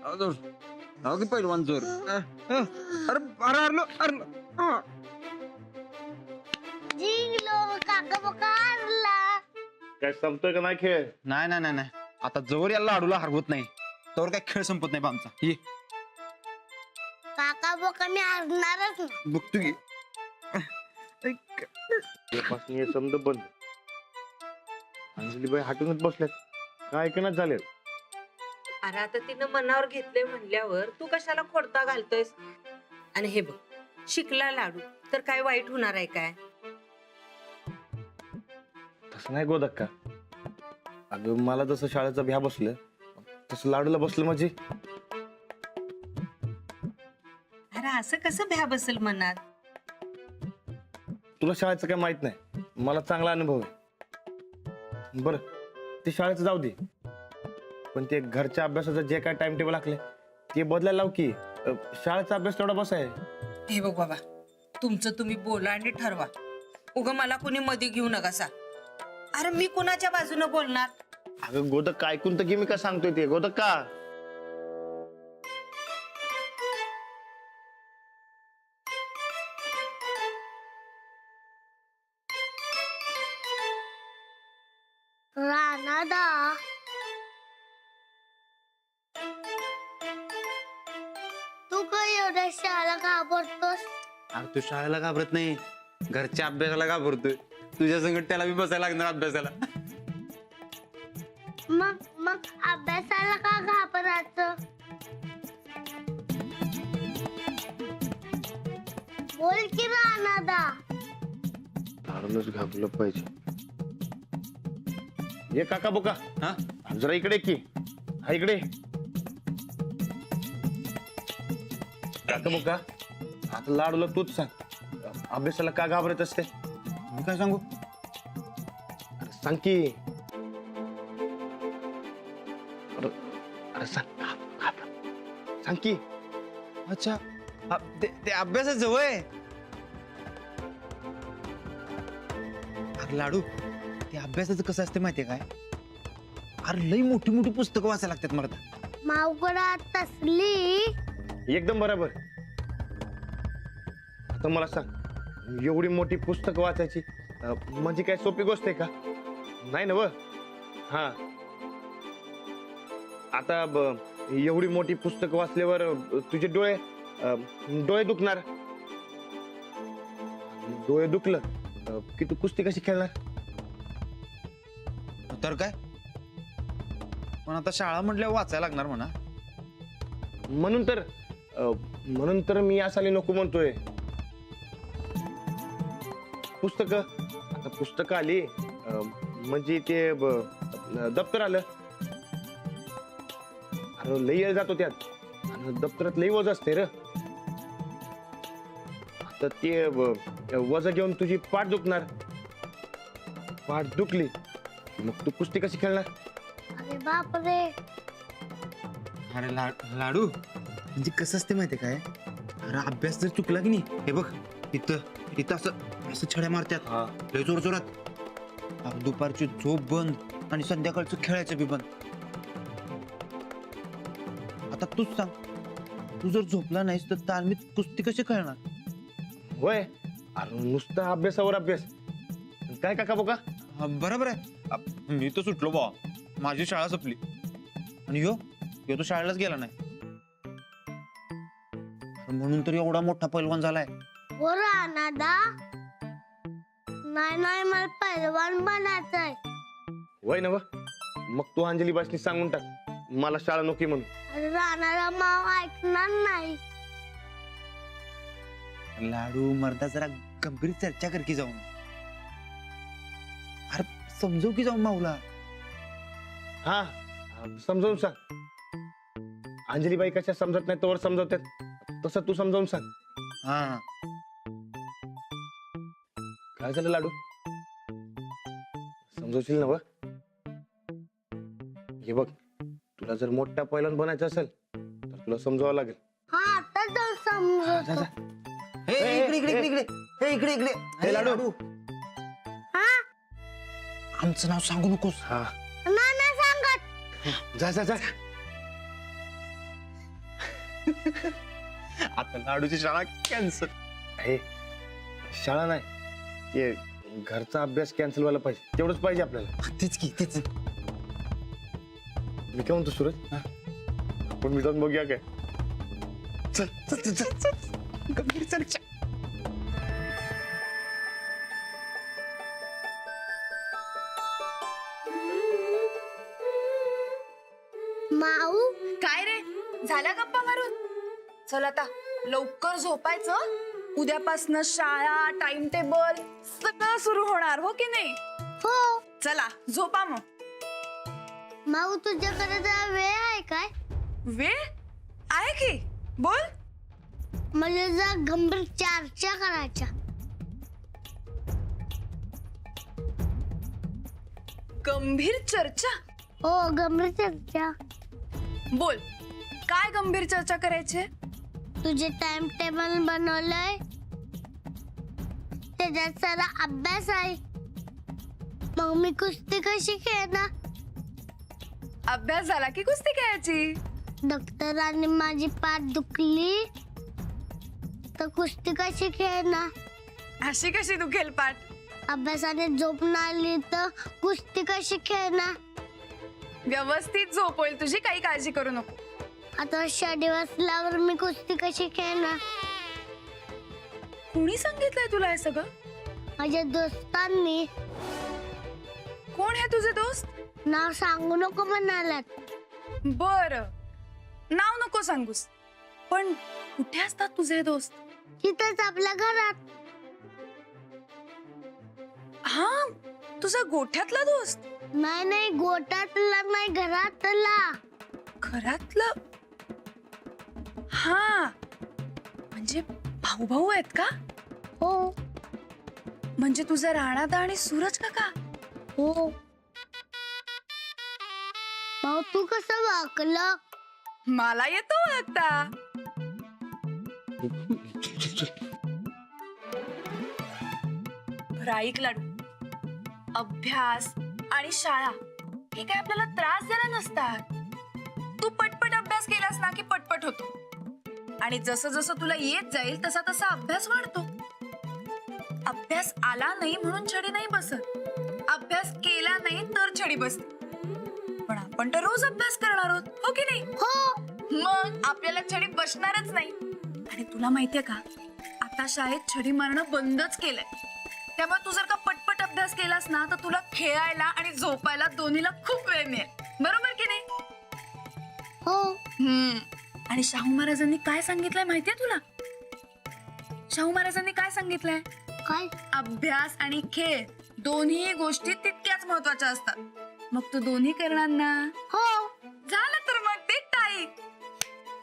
की पहिलवान जोर अरे अरे अरलो अरलो जिंकलो काका पकारला. काय संपतोय का नाही खेळ? नाही नाही नाही नाही आता जोर या लाडूला हरवत नाही तर काय खेळ संपत नाही बा आमचा. ये काका बोका मी हरणारच ना. बघतो की तेव्हापासून हे समज बंद. अंजलीबाई हटूनच बसल्यात, काय ऐकण्यात झाले. अरे आता तिनं मनावर घेतलंय म्हणल्यावर तू कशाला खोडता घालतोयस? आणि हे बघ, शिकला लाडू तर काय वाईट होणार आहे काय? तसं नाही गोदक्का. अगं मला जसं शाळेचं भ्या बसलं तसं लाडूला बसलं म्हणजे. अरे असं कसं भ्या बसेल मनात? तुला शाळेचं काय माहित नाही, मला चांगला अनुभव आहे. बरं ते शाळेचं जाऊ दे, पण ते घरच्या अभ्यासाचं जे काय टाइम टेबल आखले ते बदलायला लाव की. शाळेचा अभ्यास तेवढा बस आहे. हे बघ बाबा, तुमचं तुम्ही बोला आणि ठरवा. उगा मला कोणी मध्ये घेऊ नका सा. अरे मी कुणाच्या बाजूने बोलणार? अगं गोदक्का ऐकून तर घे, मी काय सांगतोय ते. गोदक्का रानादा तू काय एवढ्या शाळा घाबरतोस? अरे तू शाळेला घाबरत नाही, घरच्या अभ्यासाला घाबरतोय. तुझ्या संगत त्याला बी बसायला लागणार अभ्यासाला. मग मग अभ्यासाला का घाबरायचं? बोल की रानादा. लाडूनच घाबरलं पाहिजे. ये काका बोका, हा जरा इकडे की. हा इकडे काका बोका, आता लाडूला तूच सांग, अभ्यासाला का घाबरत असते? मी काय सांगू? अरे सांग की. अरे अरे सांग, सांग की. अच्छा ते अभ्यासाचं वय. अरे लाडू, ते अभ्यासाचं कसं असते माहितीये काय? अरे लई मोठी मोठी पुस्तकं वाचायला लागतात मला. मावगडात तसली एकदम बरोबर. आता मला सांग, एवढी मोठी पुस्तकं वाचायची म्हणजे काय सोपी गोष्ट आहे का? नाही ना व. हा आता एवढी मोठी पुस्तकं वाचल्यावर तुझे डोळे दुखणार. डोळे दुखलं की तू कुस्ती कशी खेळणार? तर काय, पण आता शाळा म्हटल्यावर वाचायला लागणार म्हणा. म्हणून तर मी यासाठी नको म्हणतोय. पुस्तकं आली म्हणजे ते दप्तर आलं. अरे लई वेळ जातो त्यात, आणि दप्तरात लई वज असते र. आता ते वज घेऊन तुझी पाठ दुखणार. पाठ दुखली मग तू कुस्ती कशी खेळणार? अरे बापरे. अरे लाडू म्हणजे कसं असते माहितीये काय? अरे अभ्यास जर चुकला की नाही, हे बघ इथं असं असं छड्या मारतात लय जोर जोरात. अरे दुपारची झोप बंद आणि संध्याकाळचं खेळायचं बी बंद. आता तूच सांग, तू जर झोपला नाहीस तर तालमीत कुस्ती कशी खेळणार? होय, अरे नुसता अभ्यासावर अभ्यास काय काका बोका? बरोबर आहे. मी तर सुटलो बा, माझी शाळा संपली. आणि यो तो शाळेलाच गेला नाही, म्हणून तर एवढा मोठा पैलवान झालाय. हो रानादा. नाही नाही मला पहिलवान बनायचंय. होय ना व. मग तू अंजली बासनी सांगून टाक मला शाळा नोकरी म्हणून. अरे रानाला माव ऐकणार नाही. लाडू मर्दा जरा गंभीर चर्चा कर की जाऊन. अरे समजव की जाऊन माऊला. हा समजावून सांग. अंजलीबाई कशा समजत नाही तोवर समजवतात, तसं तू समजावून सांग. हा काय झालं लाडू, समजवशील ना व? हे बघ, तुला जर मोठा पैलवान बनायचं असेल तर तुला समजावं लागेल. हा आता जाऊ जा, समजतो. जा. इकडे इकडे इकडे इकडे इकडे इकडे. हे लाडू. हा आमचं नाव सांगू नकोस. हा नाही सांगत. जा जा जा. आता लाडूची शाळा कॅन्सल. हे शाळा नाही, ते घरचा अभ्यास कॅन्सल व्हायला पाहिजे, तेवढंच पाहिजे आपल्याला. तेच की तेच. मी काय म्हणतो सूरज, आपण मी जाऊन बघूया काय? चल चल चल चल चल गंभीर चर्चा. माऊ काय रे, झाल्या गप्पा मारून? चल आता लवकर झोपायचं. उद्यापासनं शाळा, टाइम टेबल सगळं सुरू होणार, हो की नाही? हो. चला झोपा मग. माऊ तुझ्याकडे जरा वेळ आहे काय? वेळ आहे की, बोल. मला जरा गंभीर चर्चा करायच्या. गंभीर चर्चा? हो गंभीर चर्चा. बोल, काय गंभीर चर्चा करायची? तुझे टाइम टेबल बनवलंय, त्याच्यात सारा अभ्यास आहे. मग मी कुस्ती कशी खेळणार? अभ्यास झाला की कुस्ती खेळायची. डॉक्टरांनी माझी पाठ दुखली तर कुस्ती कशी खेळणार? अशी कशी दुखेल पाठ? अभ्यासाने झोप नाही आली तर कुस्ती कशी खेळणार? व्यवस्थित झोप होईल तुझी, काही काळजी करू नको. आता शाळेत बसल्यावर मी कुस्ती कशी खेळणार? कुणी सांगितलंय तुला हे सगळं? माझ्या दोस्तांनी. कोण आहे तुझे दोस्त? नाव सांगू नको म्हणालात. बर, नाव नको सांगूस, पण कुठे असतात तुझे दोस्त? तिथंच आपल्या घरात. हा, तुझा गोठ्यातला दोस्त? नाही नाही, गोटातला नाही, घरातला. घरातलं? हा, म्हणजे भाऊ भाऊ आहेत का? हो म्हणजे तुझा राणादा आणि सूरज काका? हो. भाऊ तू कसं वाकलं? मला येतो ओळखता. राईक लाडू, अभ्यास आणि शाळा हे काय आपल्याला त्रास देणार नसतात. तू पटपट अभ्यास केलास ना की पटपट होतो, आणि जसं जसं तुला येत जाईल तसा तसा अभ्यास वाढतो. अभ्यास आला नाही म्हणून छडी नाही बसत, अभ्यास केला नाही तर छडी बसते. पण आपण तर रोज अभ्यास करणार आहोत, हो की नाही? हो. मग आपल्याला छडी बसणारच नाही. आणि तुला माहितीये का, आता शाळेत छडी मारणं बंदच केलंय. त्यामुळे तू जर का पटपट अभ्यास केलास ना तर तुला खेळायला आणि झोपायला दोन्हीला खूप वेळ मिळेल, बरोबर की नाही? हो. आणि शाहू महाराजांनी काय सांगितलंय माहितीये तुला? शाहू महाराजांनी काय सांगितलंय? काय? अभ्यास आणि खेळ दोन्ही गोष्टी तितक्याच महत्वाच्या असतात. मग तू दोन्ही करणार ना? हो. झालं तर मग ते टाईम.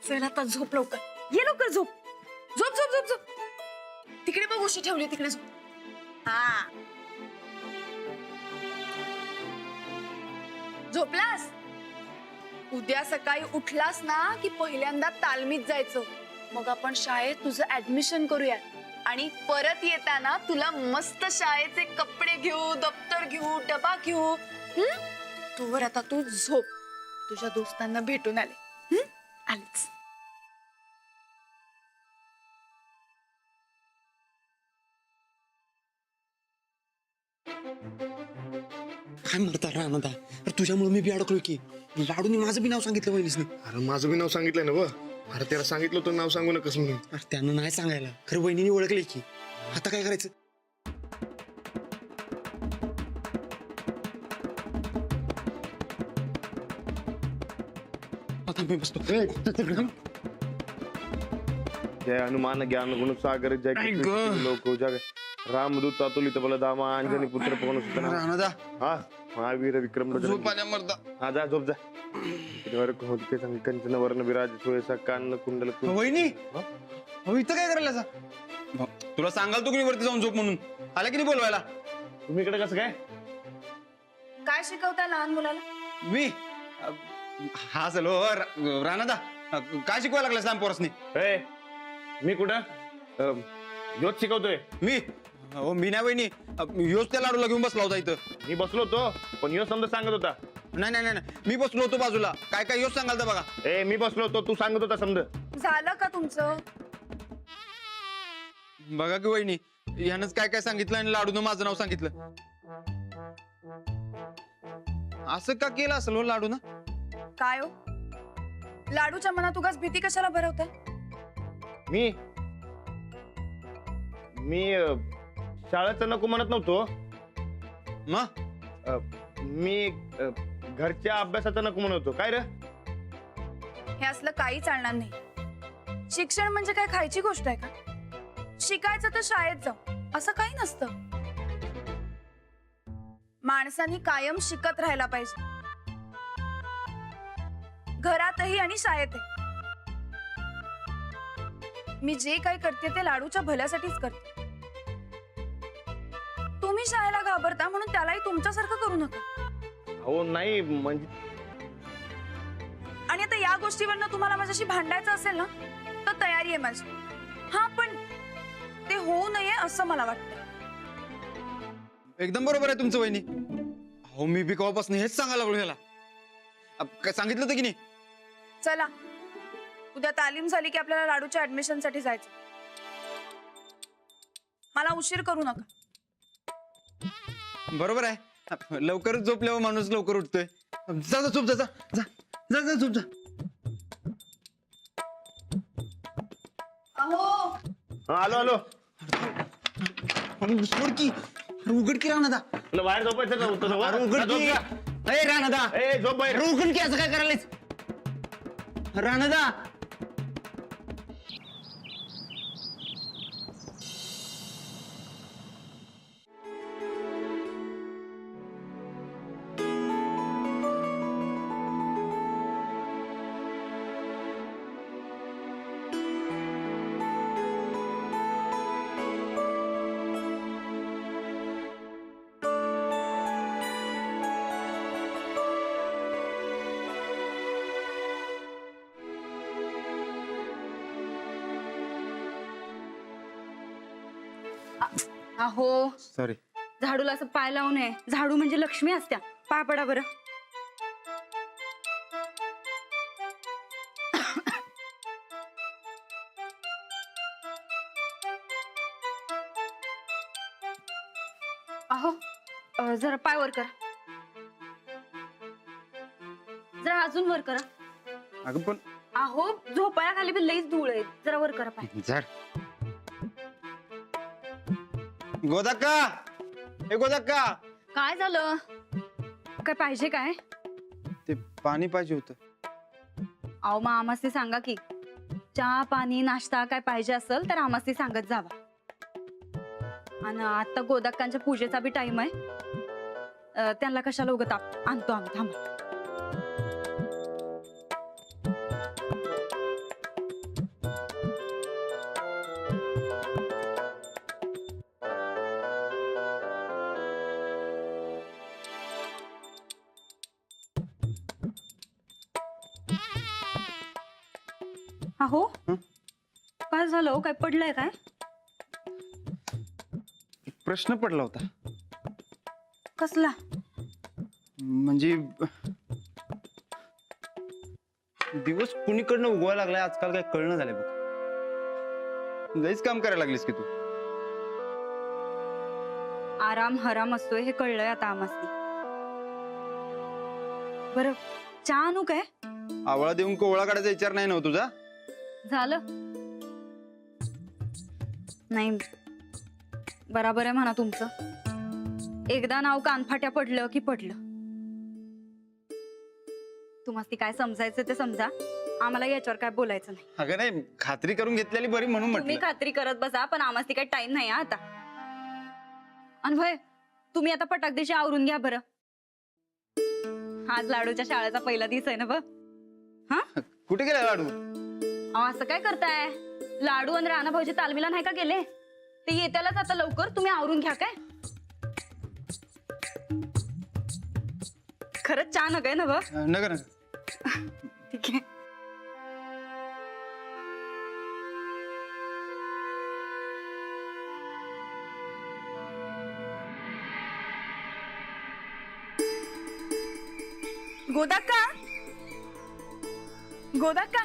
चल आता झोप लवकर, ये लवकर झोप. झोप झोप झोप झोप. तिकडे बघ उशी ठेवली, तिकडे झोप. हा, झोपलास? उद्या सकाळी उठलास ना की पहिल्यांदा तालमीत जायचं. मग आपण शाळेत तुझं ऍडमिशन करूया, आणि परत येताना तुला मस्त शाळेचे कपडे घेऊ, दप्तर घेऊ, डबा घेऊ. तोवर आता तू झोप. तुझ्या दोस्तांना भेटून आले. आलीच. काय म्हणता राणादा, अरे तुझ्यामुळे मी बी अडकलोय की. लाडूनी माझं बी नाव सांगितलं वहिनीसने. अरे माझं बी नाव सांगितलंय ना व. अरे त्याला सांगितलं होतं नाव सांगू नकस म्हणून. अरे त्यानं नाही सांगायला, खरं वहिनीने ओळखलंय की. आता काय करायचं? आता मी बसतो. जय हनुमान ज्ञान गुण सागर जय आई कृष्ण गं. लोक उजागर रामदूत अतुलित बलधामा अंजनी पुत्र पवन सुतना. राणादा हा, महावीर विक्रम झोप आल्या मर्दा. हा, जा झोप जा. होते कंचन वर्ण विराज सुयसा कान कुंडल वहिनी अहो इथं काय करायला जा? तुला सांगाल तू की मी वरती जाऊन झोप म्हणून. आला की नाही बोलवायला? तुम्ही इकडे कसं काय? काय शिकवताय लहान मुलाला? मी हा चलो राणादा काय शिकवायला लागलास लहान पोरासनी? ए, मी कुठं योच शिकवतोय. मी हो मी नाही वहिनी, योच त्या लाडूला घेऊन बसला होता इथं. मी बसलो होतो पण यो समजा सांगत होता. नाही नाही नाही मी बसलो होतो बाजूला. काय काय योच सांगाल तर बघा. ए, मी बसलो होतो, तू सांगत होता समज. झालं का तुमचं? बघा की वहिनी, यानंच काय काय सांगितलं आणि लाडूनं माझं नाव सांगितलं. असं का केलं असेल हो लाडूनं? काय हो, लाडूच्या मनात उगाच भीती कशाला भरवताय? मी मी शाळेचं नको म्हणत नव्हतो. मग मी घरच्या अभ्यासाचं नको म्हणत होतो. काय रे? हे असलं काही चालणार नाही. शिक्षण म्हणजे काय खायची गोष्ट आहे का? शिकायचं तर शाळेत जाऊ, असं काही नसतं. माणसांनी कायम शिकत राहायला पाहिजे, घरातही आणि शाळेतही. मी जे काही करते ते लाडूच्या भल्यासाठीच करते. तुम्ही शाळेला घाबरता म्हणून त्यालाही तुमच्यासारखं करू नका. हो नाही म्हणजे आणि आता या गोष्टीवरनं तुम्हाला माझ्याशी भांडायचं असेल ना, तर तयारी आहे माझी. हा, पण ते होऊ नये असं मला वाटतं. एकदम बरोबर आहे तुमचं वहिनी. हो, मी बी कवापासून हेच सांगायला लागलो ह्याला. काय सांगितलं होतं की नाही? चला, उद्या तालीम झाली की आपल्याला लाडूच्या ऍडमिशन साठी जायचं. मला उशीर करू नका. बरोबर आहे. लवकरच झोपल्यावर माणूस लवकर उठतोय. जा जा झोप, जा जा जा जा जा झोप जा. आलो आलो. सोड की, उघड की राहणार. तुला बाहेर झोपायचं नव्हतं. उघड की. ए राहणार, ए झोप बाहेर. उघड की. असं काय करायलास राहणार? अहो, सॉरी. झाडूला असं पाय लावू नये. झाडू म्हणजे लक्ष्मी असत्या. पाय पडा बरं. अहो, जरा पाय वर करा. जरा अजून वर करा. अगं पण अहो, झोपाळ्याखाली बी लईच धूळ आहे. जरा वर करा पाय. जर गोदाक्का, ए गोदाक्का, काय झालं? काय पाहिजे काय? ते पाणी पाहिजे होतं. अहो, मग आम्हाला सांगा की, चहा पाणी नाश्ता काय पाहिजे असेल तर आम्हाला सांगत जावा. आणि आता गोदाक्कांच्या पूजेचा बी टाइम आहे. त्यांना कशाला उगत आणतो आम्ही. थांबा. अहो, हं? काय झालं हो? काय पडलंय काय? प्रश्न पडला होता. कसला? म्हणजे दिवस कुणीकडनं उगवायला लागलाय आजकाल काय कळणं झालंय बघ. लईच काम करायला लागलीस की तू. आराम हराम असतोय हे कळलंय आता आम्हाला. बरं, चहा आणू काय? आवळा देऊन कोवळा काढायचा विचार नाही ना हो तुझा? झालं नाही. बराबर आहे म्हणा तुमचं. एकदा नाव कानफाट्या पडलं की पडलं. तुम्हाला काय समजायचं ते समजा. आम्हाला याच्यावर काय बोलायचं नाही. अगं नाही, खात्री करून घेतलेली बरी म्हणून तुम्ही म्हटलं. खात्री करत बसा, पण आम्हाला काही टाइम नाही आता. आणि होय, तुम्ही आता पटाकदेशी आवरून घ्या बरं. आज लाडूच्या शाळेचा पहिला दिवस आहे ना बघ. हा, कुठे गेला लाडू? अहो, असं काय करताय? लाडू आणि राणा भाऊजी तालमीला नाही का गेले? ते येत्यालाच आता लवकर. तुम्ही आवरून घ्या काय. खरंच चहा नका आहे ना बघ. नगर नगर. ठीक आहे. गोदाक्का, गोदाक्का,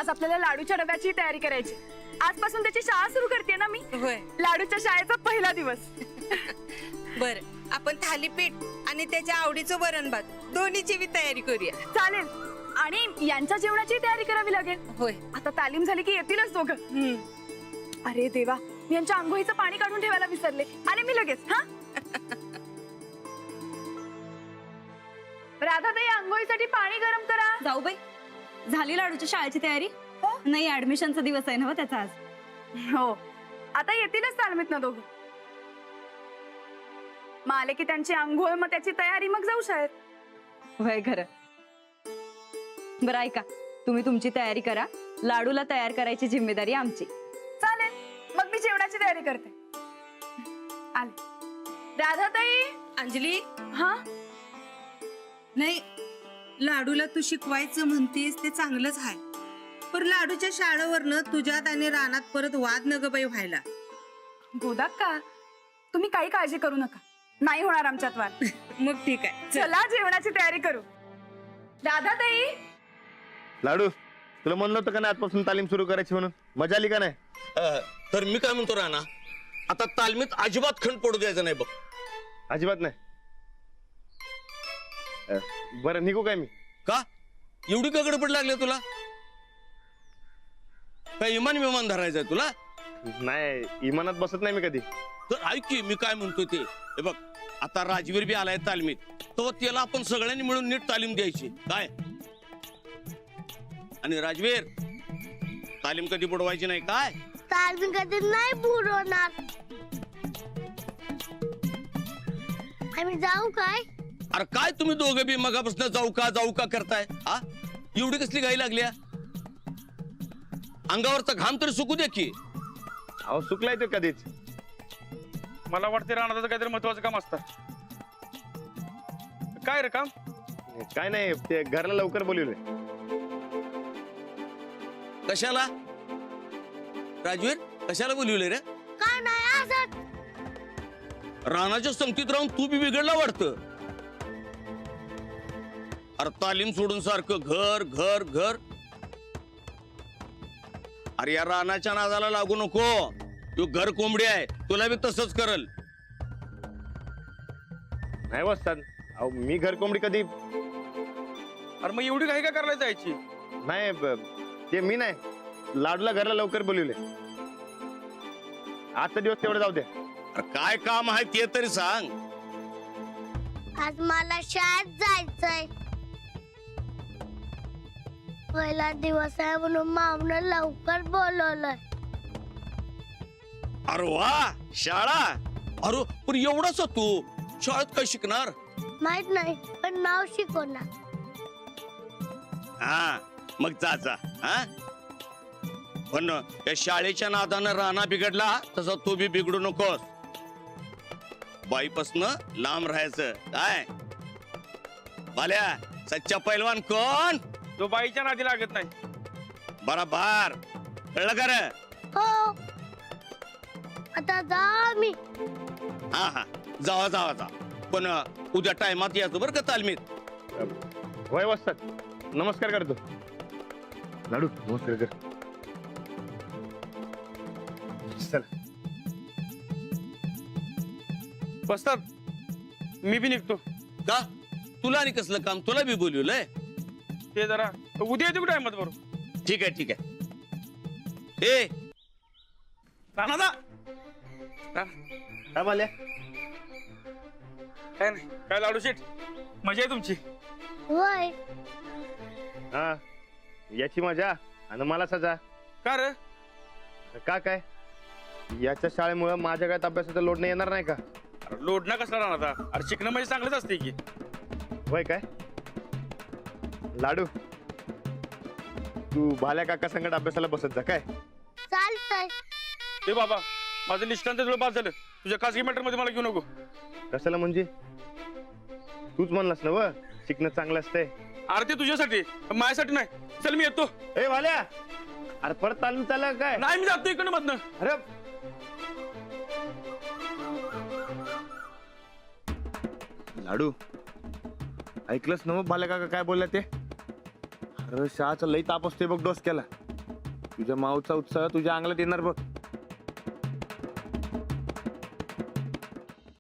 आज आपल्याला लाडूच्या डब्याची तयारी करायची. आजपासून त्याची शाळा सुरू करते ना मी. होय. लाडूच्या शाळेचा पहिला दिवस. बर, आपण थालीपीठ आणि त्याच्या आवडीचं वरण भात दोन्हीची बी तयारी करूया. चालेल. आणि यांच्या जेवणाची तयारी करावी लागेल. होय. आता तालीम झाली की येतीलच दोघं. अरे देवा, मी यांच्या आंघोळीचं पाणी काढून ठेवायला विसरले. आले मी लगेच. हा राधाताई, आंघोळीसाठी पाणी गरम करा. जाऊ बाई, झाली लाडूच्या शाळेची तयारी? नाही, ऍडमिशनचा दिवस आहे ना त्याचा आज. हो, आता येतीलच तालमीत ना दोघं. मग आले की त्यांची आंघोळ, मग त्याची तयारी, मग जाऊ शाळेत. होय खरं. बरं ऐका, तुम्ही तुमची तयारी करा. लाडूला तयार करायची जिम्मेदारी आमची. चालेल, मग मी जेवणाची तयारी करते. आले. राधाताई. अंजली, हा नाही, लाडूला तू शिकवायचं म्हणतेस ते चांगलंच आहे, पण लाडूच्या शाळेवरनं तुझ्यात आणि रानात परत वाद न ग बाई व्हायला. गोदाक का, तुम्ही काही काळजी करू नका, नाही होणार आमच्यात वाद. मग ठीक आहे, चल. चला जेवणाची तयारी करू. राधाताई. लाडू, तुला म्हणलं होतं का नाही आजपासून तालीम सुरू करायची म्हणून? मजा आली का नाही? तर मी काय म्हणतो राणा, आता तालमीत अजिबात खंड पडू द्यायचं नाही बघ. अजिबात नाही. बरं, निघू काय मी? का एवढी का गडबड लागली तुला? काय विमान धरायचंय तुला? नाही, इमानात बसत नाही मी कधी. तर ऐक की मी काय म्हणतो ते. हे बघ, आता राजवीर बी आलाय तालमीत, तो त्याला आपण सगळ्यांनी मिळून नीट तालीम द्यायची काय. आणि राजवीर, तालीम कधी बुडवायची नाही काय. तालमी कधी नाही बुडवणार. आम्ही जाऊ काय? अरे काय तुम्ही दोघं बी मगापासून जाऊ का करताय? हा, एवढी कसली घाई लागली? अंगावरचा घाम तरी सुकू दे की. अहो, चुकलाय तो कधीच. मला वाटते राणाचं काहीतरी महत्वाचं काम असतं. काय रे काम? काय नाही, ते घरला लवकर बोलवलंय. कशाला राजवीर, कशाला बोलवले रे? का नाही असत? रानाच्या संगतीत राहून तू बी बिघडला वाटतं. अरे तालीम सोडून सारखं घर घर घर. अरे या रानाच्या नादाला लागू नको. तू घर कोंबडी आहे, तुला बी तसंच करल. नाही वस्ताद, अहो मी घर कोंबडी कधी अरे मग एवढी घाई का करायला जायची? नाही. ते मी नाही, लाडूला घरला लवकर बोलवले. आजचा दिवस तेवढं जाऊ दे. अरे काय काम आहे ते तरी सांग. आज मला शाळेत जायचंय. पहिला दिवस आहे म्हणून मामनं लवकर बोलवलंय. अरे वा, शाळा. अरे पण एवढाच तू शाळेत काय शिकणार? माहित नाही, पण नाव शिकवणार. हा, मग जा. हा, पण या शाळेच्या नादानं राणा बिघडला तसा तू बी बिघडू नकोस. बाईपासनं लांब राहायचं काय. बाल्या, सच्चा पैलवान कोण? तो बाईच्या नादी लागत नाही. बराबर, कळलं का रे? हो, आता जा मी. हा, जावा. पण उद्या टायमात यायचं बरं का तालमीत. होय वस्ताद, नमस्कार करतो. लाडू, नमस्कार कर. चल. बसतात, मी बी निघतो. का तुला आणि कसलं काम? तुला बी बोलवलंय. ते जरा उद्या येतो टाइमात बरोबर. ठीक आहे. ए राणादा. काय बोलल्या? काय नाही, काय लाडू शेठ, मजा आहे तुमची. होय, हा, याची मजा आणि मला सजा. का रे? का काय, याच्या शाळेमुळे माझ्या काय अभ्यासाचा लोड नाही येणार नाही का? अरे लोढणं कसला राणादा? अरे शिकणं म्हणजे चांगलंच असते की. होय काय? लाडू, तू भाल्या काका संकट अभ्यासाला बसत जा काय. चालतंय. ते बाबा, माझं निष्ठांत जुळं बाद झालं. तुझ्या खासगी मॅटर मध्ये मला घेऊ नको. कशाला म्हणजे? तूच म्हणलास ना व शिकणं चांगलं असतंय. अरे ते तुझ्यासाठी, माझ्यासाठी नाही. चल मी येतो. ए भाल्या, अरे परत तालीम चालला काय? नाही, मी जातो इकडनं मधनं. अरे लाडू, ऐकलंस ना मग भाल्या काका काय बोलला ते? अरे शाळाचा लई ताप असतोय बघ डोसक्याला. तुझ्या माऊचा उत्साह तुझ्या अंगलात येणार बघ.